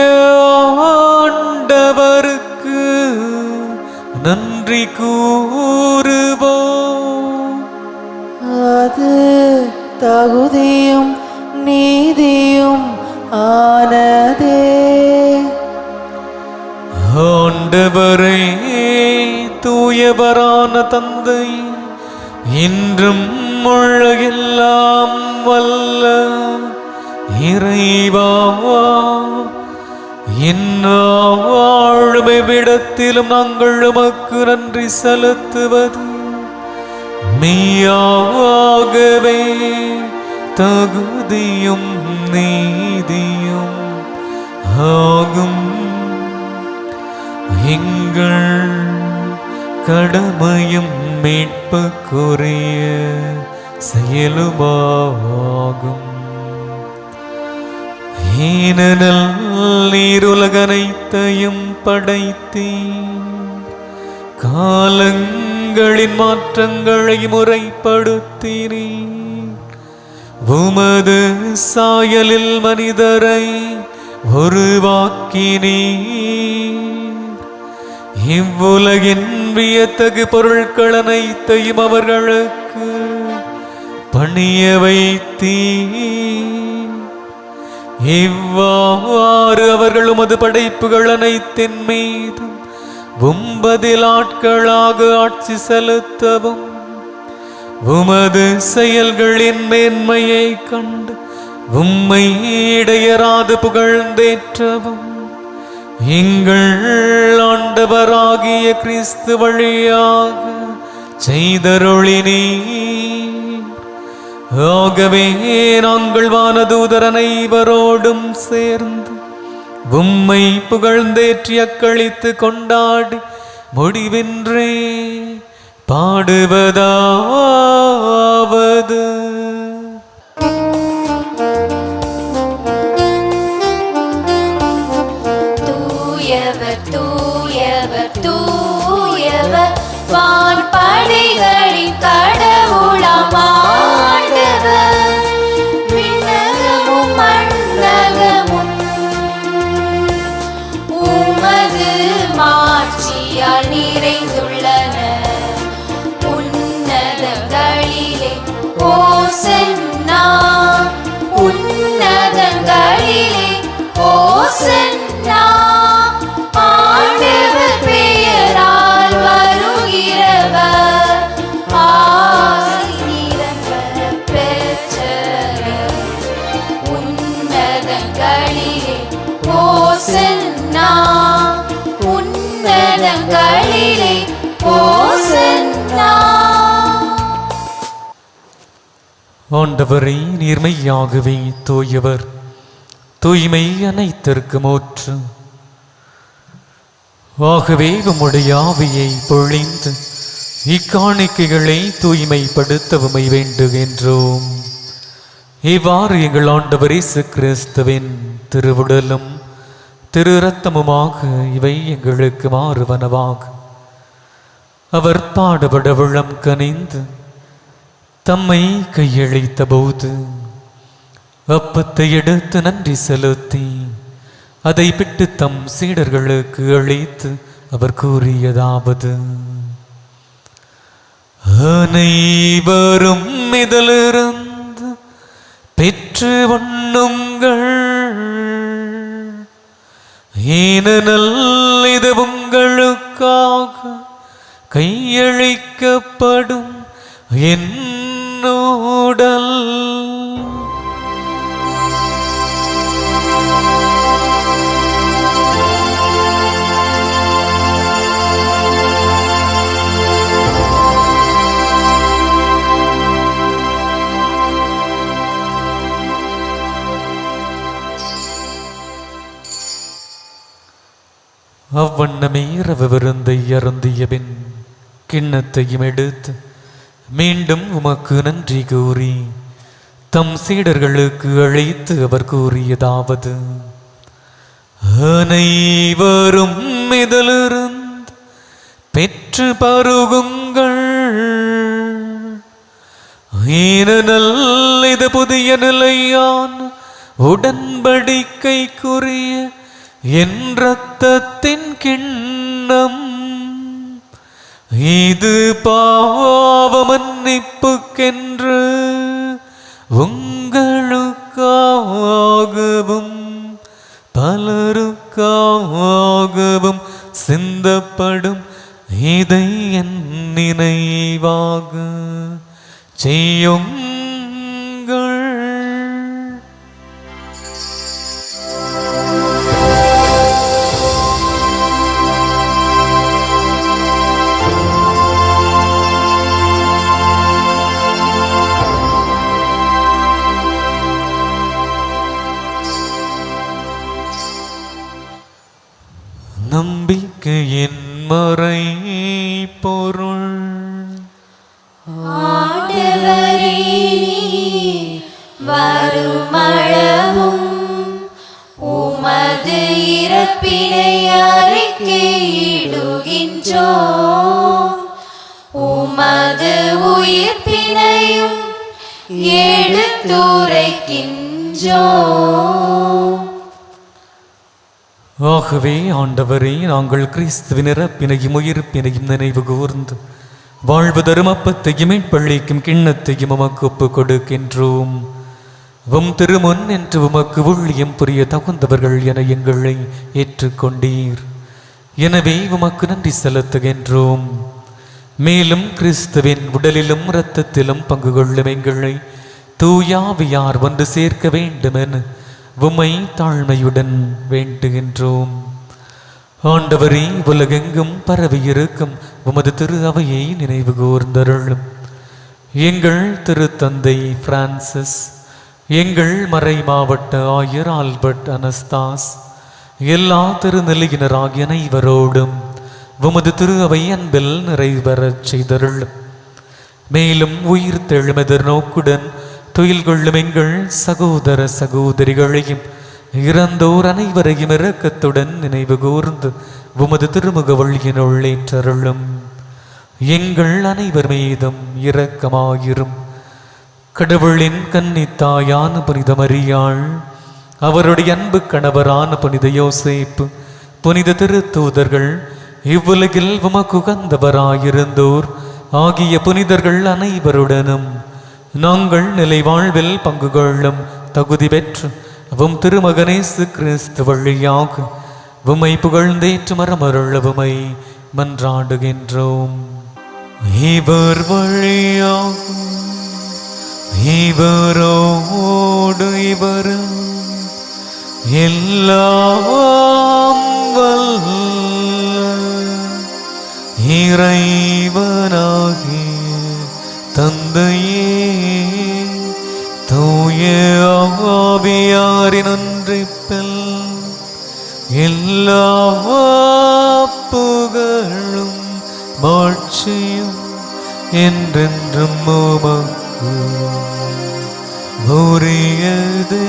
ஆண்டவருக்கு நன்றி கூறுவோம். அது தகுதியும் நீதியும் ஆனதே. ஆண்டவரே, தூயவரான தந்தை, இன்றும் உலகெல்லாம் வல்ல இறைவா, விடத்திலும் நாங்கள் உமக்கு நன்றி செலுத்துவது மெய்யாகவே தகுதியும் நீதியும் ஆகும். எங்கள் கடமையும் மீட்புக்குரிய செயலுமாகும். ஏனெனில் நீர் உலகனைத்தையும் படைத்தீர், காலங்களின் மாற்றங்களை முறைப்படுத்தினீர், உமது சாயலில் மனிதரை உருவாக்கினீர். இவ்வுலகின் வியத்தகு பொருட்கள் அனைத்தையும் அவர்களுக்கு பணிய வைத்தீர். இவ்வாறு அவர்கள் உமது படைப்புகள் அனைத்தின் மீதும் உம்பதில் ஆட்களாக ஆட்சி செலுத்தவும், உமது செயல்களின் மேன்மையை கண்டு உம்மை இடையராது புகழ்ந்தேற்றவும், எங்கள் ஆண்டவராகிய கிறிஸ்து வழியாக செய்தருளினீர். ஆகவே நாங்கள் வானதூதர் அனைவரோடும் சேர்ந்து உம்மை புகழ்ந்தேற்றி அக்களித்து கொண்டாடி முடிவின்றே பாடுவதாவது: தூயவர் தூயவர் தூயவர் வான்படைகளின் கடவுளாம் ஆண்டவர், விண்ணகமும் மண்ணகமும் உமது மாட்சியால் நிறைந்துள்ளன. உன்னதங்களிலே ஓசன்னா, உன்னதங்களிலே ஓசன்னா. ஆண்டவர் பெயரால் வருகிறவர் ஆசி நிரம்ப பெற்றவர். உன்னதங்களிலே ஓசன்னா, உன்னதங்களிலே ஓசன்னா. ஆண்டவரே, நீர்மையாகவே தூயவர், தூய்மை அனைத்திற்கும் ஊற்று. ஆகவே உம்முடைய ஆவியை பொழிந்து இக்காணிக்கைகளை தூய்மைப்படுத்த உம்மை வேண்டுகின்றோம். இவ்வாறு எங்கள் ஆண்டவர் இயேசு கிறிஸ்துவின் திருவுடலும் திரு இரத்தமுமாக இவை எங்களுக்கு மாறுவனவாக. அவர் பாடுபட உள்ளம் கனிந்து தம்மை கையளித்த போது அப்பத்தை எடுத்து நன்றி செலுத்தி அதை பிட்டு தம் சீடர்களுக்கு அளித்து அவர் கூறியதாவது: அனைவரும் இதிலிருந்து பெற்று உண்ணுங்கள், ஏனெனில் இது உங்களுக்காக கையளிக்கப்படும் என் உடல். அவ்வண்ணமே இரவு விருந்தை அருந்திய பின் கிண்ணத்தையும் எடுத்து மீண்டும் உமக்கு நன்றி கூறி தம் சீடர்களுக்கு அழைத்து அவர் கூறியதாவது: அனைவரும் இதிலிருந்து பெற்று பருகுங்கள், ஏனெனில் இது புதிய நிலையான உடன்படிக்கைக்குரிய என் இரத்தத்தின் கிண்ணம். இது பாவ மன்னிப்புக்கென்று உங்களுக்காகவும் பலருக்காகவும் சிந்தப்படும். இதை என் நினைவாக செய்யுங்கள். நம்பிக்கையின் மறை பொருள். ஆண்டவரே, வருமளவும் உமது இறப்பினை அறிக்கையிடுகின்றோம், உமது உயிர்ப்பினையும் எடுத்துரைக்கின்றோம். ஆகவே ஆண்டவரே, நாங்கள் கிறிஸ்துவின் இறப்பினையும் உயிர்ப்பினையும் நினைவு கூர்ந்து வாழ்வு தரும் அப்பத்தையும் மீட்பளிக்கும் கிண்ணத்தையும் உமக்கு ஒப்புக் கொடுக்கின்றோம். உம் திருமுன் என்று உமக்கு ஊழியம் புரிய தகுந்தவர்கள் என எங்களை ஏற்றுக்கொண்டீர். எனவே உமக்கு நன்றி செலுத்துகின்றோம். மேலும் கிறிஸ்துவின் உடலிலும் இரத்தத்திலும் பங்கு கொள்ளும் எங்களை தூயாவியார் ஒன்று சேர்க்க வேண்டுமென உம்மை தாழ்மையுடன் வேண்டுகின்றோம். ஆண்டவரே, உலகெங்கும் பரவியிருக்கும் உமது திரு அவையை நினைவு கூர்ந்தருளும். எங்கள் திருத்தந்தை பிரான்சிஸ், எங்கள் மறை மாவட்ட ஆயர் ஆல்பர்ட் அனஸ்தாஸ், எல்லா திருநிலையினராகிய அனைவரோடும் உமது திரு அவை அன்பில் நிறைவேறச் செய்தருளும். மேலும் உயிர் தெழுமெதிர் நோக்குடன் துயில் கொள்ளும் எங்கள் சகோதர சகோதரிகளையும் இறந்தோர் அனைவரையும் இரக்கத்துடன் நினைவு கூர்ந்து உமது திருமுக வழியினுள் ஏற்றருளும். எங்கள் அனைவர் மீதும் இரக்கமாயிரும். கடவுளின் கன்னித்தாயான புனித மரியாள், அவருடைய அன்பு கணவரான புனித யோசேப்பு, புனித திருத்தூதர்கள், இவ்வுலகில் உமக்கு உகந்தவராயிருந்தோர் ஆகிய புனிதர்கள் அனைவருடனும் நாங்கள் நிலை வாழ்வில் பங்கு கொள்ளும் தகுதி பெற்று உம் திருமகனேசு கிறிஸ்து வழியாக உம்மை புகழ்ந்தேற்று மரமருள உம்மை மன்றாடுகின்றோம். இவர் வழியாக இவரோடு இவரும் எல்லாம் வல்ல இறைவனாகிய தந்தையே, தூய ஆவியாரின் ஒன்றிப்பில் எல்லா புகழும் மாட்சியும் என்றென்றும் உமக்கு உரியதே.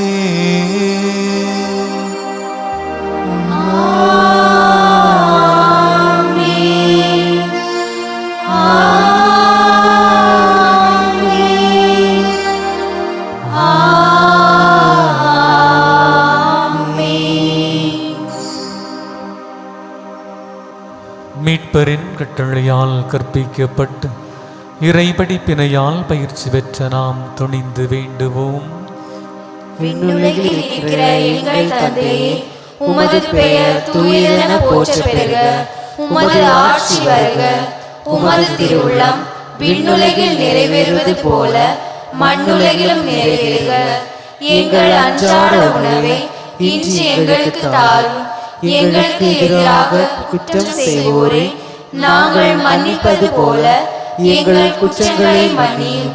மீட்பரின் கட்டளையால் கற்பிக்கப்பட்டு இறை படிப்பினையால் பயிற்சி பெற்ற நாம் துணிந்து வேண்டுவோம். விண்ணுலகில் இருக்கிற எங்கள் தந்தையே, உமது பெயர் தூயதென போற்ற பெறுக, உமது ஆட்சி வருக, உமது திருவுள்ளம் விண்ணுலகில் நிறைவேறுவது போல மண்ணுலகிலும் நிறைவேறுக. எங்கள் அன்றாட உணவை இன்று எங்களுக்கு தாரும். எங்களுக்கு எதிராக குற்றம் செய்வோரை நாங்கள் மன்னிப்பது போல எங்கள் குற்றங்களை மன்னியும்.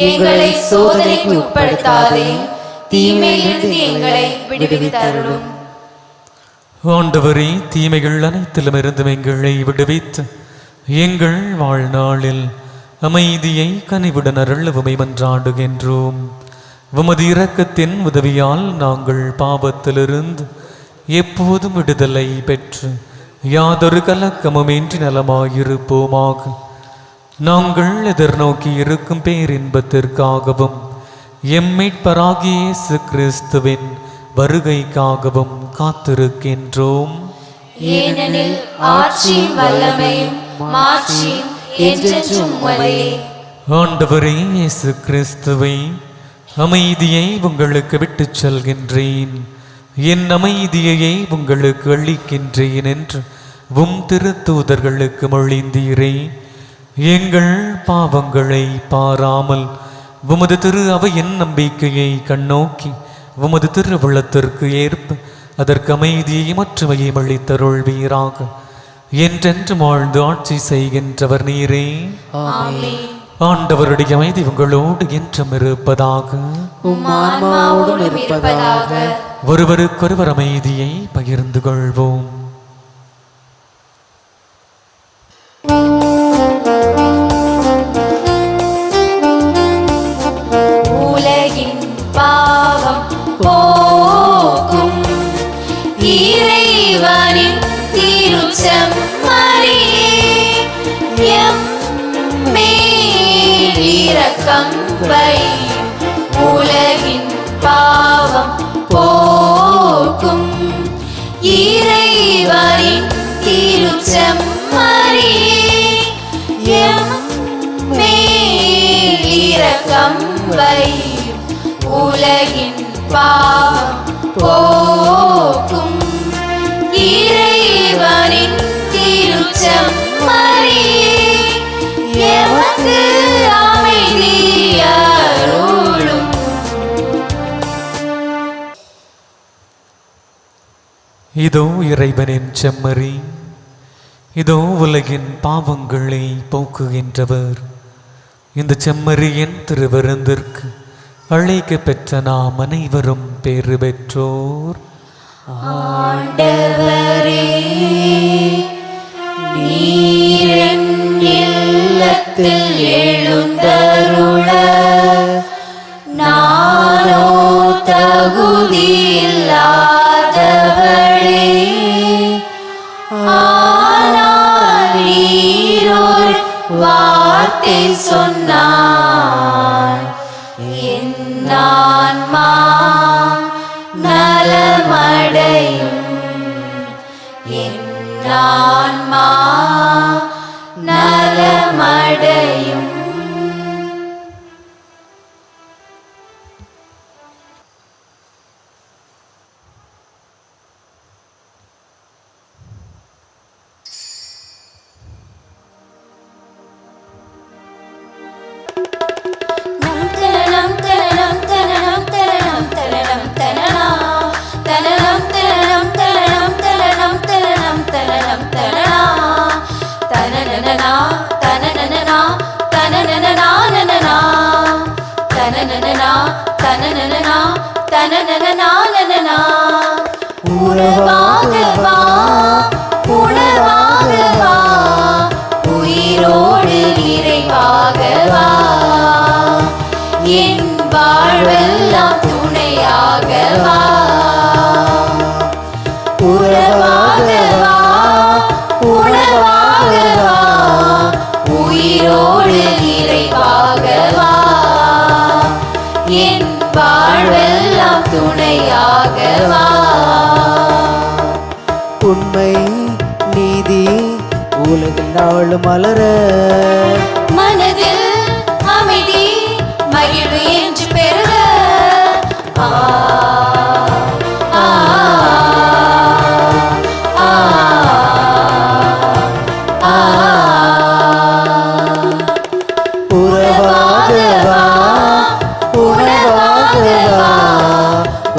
எங்களை சோதனைக்கு உட்படுத்தாதையும் தீமையிலிருந்து எங்களை விடுவித்தருளும். ஆண்டவரே, தீமைகள் அனைத்திலும் இருந்தும் எங்களை விடுவித்து எங்கள் வாழ்நாளில் அமைதியை கனிவுடன் அருளவுமை மன்றாடுகின்றோம். உமது இரக்கத்தின் உதவியால் நாங்கள் பாவத்திலிருந்து எப்போதும் விடுதலை பெற்று யாதொரு கலக்கமுமின்றி நலமாயிருப்போமாக. நாங்கள் எதிர்நோக்கி இருக்கும் பேரின்பத்திற்காகவும் எம்மீட்பராகிய இயேசு கிறிஸ்துவின் வருகைக்காகவும் காத்திருக்கின்றோம். ஏனெனில் ஆட்சியும் வல்லமையும் மாட்சியும் என்றென்றும் உம்முடையதே. ஆண்டவரே இயேசு கிறிஸ்துவை, அமைதியை உங்களுக்கு விட்டுச் செல்கின்றேன், என் அமைதியையே உங்களுக்கு அளிக்கின்றேன் என்று உம் திருத்தூதர்களுக்கு மொழிந்தீரே. எங்கள் பாவங்களை பாராமல் உமது திரு அவையின் நம்பிக்கையை கண்ணோக்கி உமது திருவுள்ளத்திற்கு ஏற்ப அதற்கு அமைதியை மற்றுமையை அளித்தருள்வீராக. என்றென்று வாழ்ந்து ஆட்சி செய்கின்றவர் நீரே. ஆமென். ஆண்டவருடைய அமைதி உங்களோடு என்றும் இருப்பதாக. உம் ஆன்மாவோடும் இருப்பதாக. ஒருவருக்கொருவர் அமைதியை பகிர்ந்து கொள்வோம். உலகின் பாவம் போக்கும் இறைவனின் திருச்செம்மறியே, எம்மேல் இரக்கம் வையும். உலகின் பாவம் போக்கும் இறைவனின் திருச்செம்மறியே, எம்மேல் இரக்கம் வையும். உலகின் பாவம் போக்கும் இறைவனின் திருச்செம்மறியே, எமக்கு அமைதி அருளும். இதோ இறைவனின் செம்மறி, இதோ உலகின் பாவங்களை போக்குகின்றவர். இந்த செம்மறியின் திருவிருந்திற்கு அழைக்க பெற்ற நாம் அனைவரும் பேறு பெற்றோர். ஆண்டவரே, நீர் என் இல்லத்தில் எழுந்தருள நானோ தகுதியில்லாதவளே. ஆனால் நீரொரு வார்த்தை சொன்னாய், என் ஆன்மா நலமடையும். என் ஆன்மா நலமடையும். தனனம் தனனம் தனனம் தனனம் தனனம் தனனா, தனனம் தனனம் தனனம் தனனம் தனனம் தனனம் தனனா, தனனனனா தனனனனா தனனனனா நனனா, தனனனனா தனனனனா தனனனனா நனனா. உறவாக வா, உணவாக வா, உயிரோடு நிறைவாக வா. என் வாழ்வெல்லாம் துணையாக வா. உறவாக வா, உணவாக வா, உயிரோடு நிறைவாக வா. என் வாழ்வெல்லாம் துணையாக வா. உண்மை நீதி உலகில் நாளும் மலர, மனதில் அமைதி மகிழ்வு என்று பெருக. ஆ ஆ ஆ ஆ. உறவாக வா, உணவாக வா,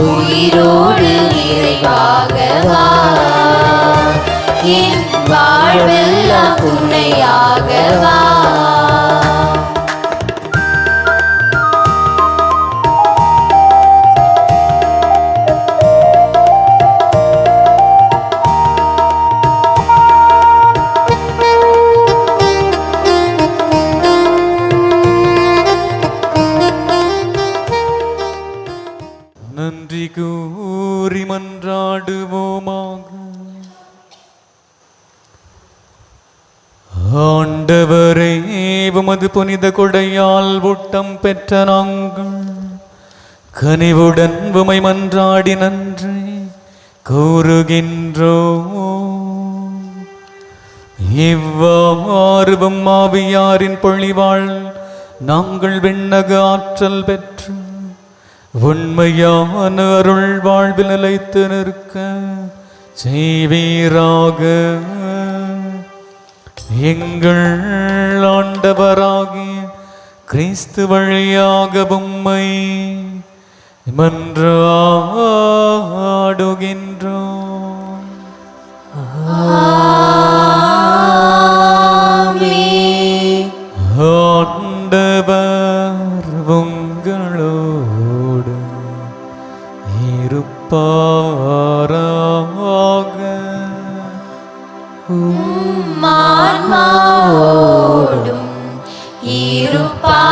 உயிரோடு நிறைவாக வா. என் வாழ்வெல்லாம் துணையாக வா. நன்றி கூறி மன்றாடுவோமாக. ஆண்டவரே, உமது புனித கொடையால் ஊட்டம் பெற்ற நாங்கள் கனிவுடன் உமை மன்றாடி நன்றி கூறுகின்றோம். இவ்வாறும் ஆவியாரின் பொழிவாள் நாங்கள் விண்ணக ஆற்றல் பெற்று உண்மையான அருள் வாழ்வில் நிலைத்து நிற்க செய்வீராக. எங்கள் ஆண்டவராகிய கிறிஸ்து வழியாக உம்மை மன்றாடுகின்றோம். ஆண்டவர் உங்களோடு இருப்பாராக. ஆன்மாவோடும் இருப்பாராக.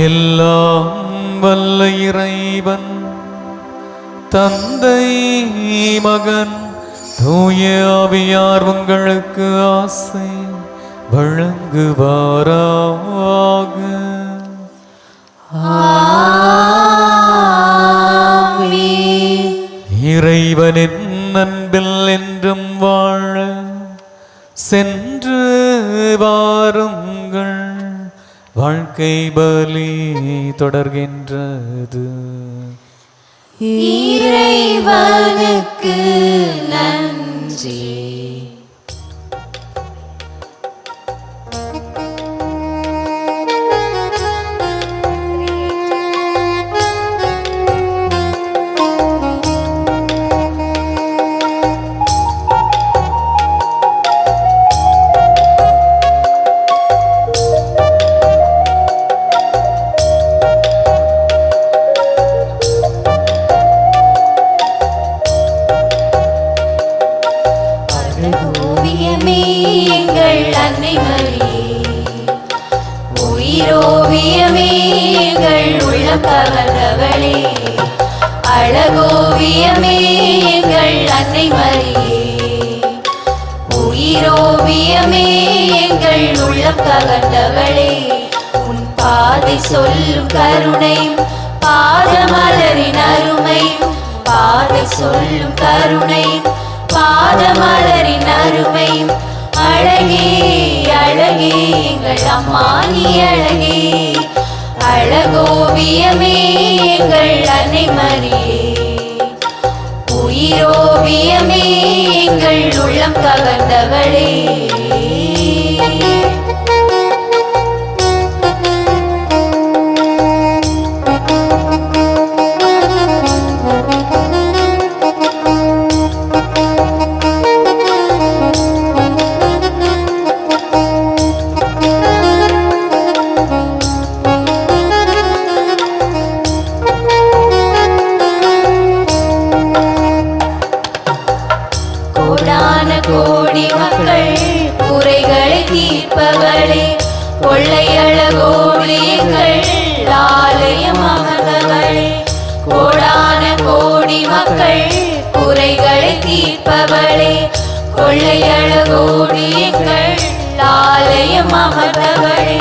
எல்லாம் வல்ல இறைவன் தந்தை மகன் தூய ஆவியார் உங்களுக்கு ஆசை வழங்குவாராக. இறைவனின் அன்பில் என்றும் வாழ சென்று வாருங்கள். வாழ்க்கை பலி தொடர்கின்றது. இறைவனுக்கு நன்றி. ஓவியமே எங்கள் அன்னை மரியே, உயிரோவியமே எங்கள் உள்ளம் கவர்ந்தவளே, அழகோவியமே எங்கள் அன்னை மரியே, உயிரோவியமே எங்கள் உள்ளம் கவர்ந்தவளே, உன் பாதை சொல்லும் கருணையும் பாதமலரின் அருமையும், பாதை சொல்லும் கருணையும் பாதமலரின் அருமையும், அழகே அழகே எங்கள் அம்மா நீ அழகே, அழகோவியமே எங்கள் அன்னை மரியே, உயிரோவியமே எங்கள் உள்ளம் கவர்ந்தவளே. கோடி மக்கள் குறைகளை தீர்ப்பவளே, கொள்ளையழகோடு எங்கள் ஆலயம் அமர்ந்தவளே, கோடான கோடி மக்கள் குறைகளை தீர்ப்பவளே, கொள்ளையழகோடு எங்கள் ஆலயம் அமர்ந்தவளே,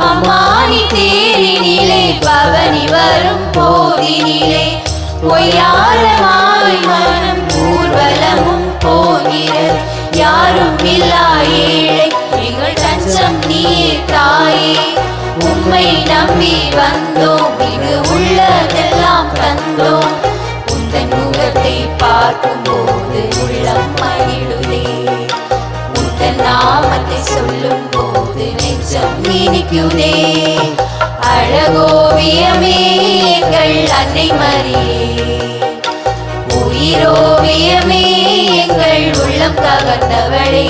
அம்மானி தேரினிலே பவனி வரும் போதினிலே, பொய்யாரமாய் மனம் ஊர்வலமும் போகிறது, யாரும் இல்லா ஏழை எங்கள் தஞ்சம் நீர் தாயே, உம்மை நம்பி வந்தோம், இது உள்ளதெல்லாம் தந்தோம், உந்தன் முகத்தை பார்க்கும் போது உள்ளம் மகிழுதே, உந்தன் நாமத்தை சொல்லும் போது நெஞ்சம் இனிக்குதே, அழகோவியமே எங்கள் அன்னை மரியே, உயிரோவியமே எங்கள் உள்ளம் கவர்ந்தவளே.